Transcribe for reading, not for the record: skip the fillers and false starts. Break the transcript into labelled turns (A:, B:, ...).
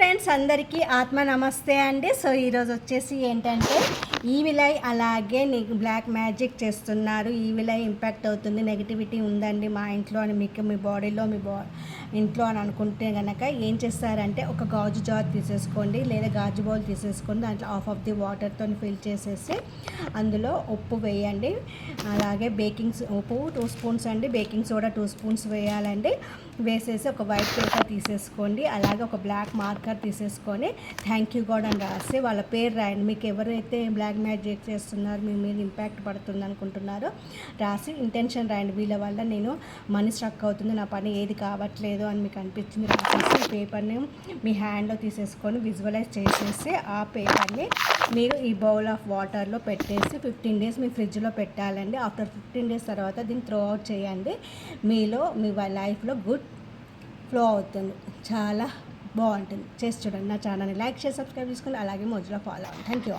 A: Friends అందరికీ ఆత్మ నమస్తే అండి. సో ఈరోజు వచ్చేసి ఏంటంటే ఈవిల్ ఐ అలాగే నీకు బ్లాక్ మ్యాజిక్ చేస్తున్నారు. ఈవిల్ ఐ ఇంపాక్ట్ అవుతుంది, నెగిటివిటీ ఉందండి మా ఇంట్లో అని మీకు మీ బాడీలో ఇంట్లో అని అనుకుంటే కనుక ఏం చేస్తారంటే ఒక గాజు జార్ తీసేసుకోండి లేదా గాజు బౌల్ తీసేసుకోండి. దాంట్లో హాఫ్ ఆఫ్ ది వాటర్తో ఫిల్ చేసేసి అందులో ఉప్పు వేయండి. అలాగే ఉప్పు 2 స్పూన్స్ అండి, బేకింగ్ సోడా 2 స్పూన్స్ వేయాలండి. వేసేసి ఒక వైట్ పేపర్ తీసేసుకోండి. అలాగే ఒక బ్లాక్ మార్కర్ తీసేసుకొని థ్యాంక్ యూ గాడ్ అని రాసి వాళ్ళ పేరు రాయండి. మీకు ఎవరైతే బ్లాక్ మ్యాజిక్ చేస్తున్నారు, మీ మీద ఇంపాక్ట్ పడుతుంది అనుకుంటున్నారో రాసి ఇంటెన్షన్ రాయండి. వీళ్ళ వల్ల నేను మనీ స్ట్రక్ అవుతుంది, నా పని ఏది కావట్లేదు అని మీకు అనిపించింది రాసేసి పేపర్ని మీ హ్యాండ్లో తీసేసుకొని విజువలైజ్ చేసేసి ఆ పేపర్ని మీరు ఈ బౌల్ ఆఫ్ వాటర్లో పెట్టేసి 15 డేస్ మీ ఫ్రిడ్జ్లో పెట్టాలండి. ఆఫ్టర్ 15 డేస్ తర్వాత దీన్ని త్రో అవుట్ చేయండి. మీలో మీ లైఫ్లో గుడ్ ఫ్లో అవుతుంది, చాలా బాగుంటుంది. చేసి చూడండి. నా ఛానల్ని లైక్ చేసి సబ్స్క్రైబ్ చేసుకోండి. అలాగే మోజులో ఫాలో అవ్వండి. Thank you.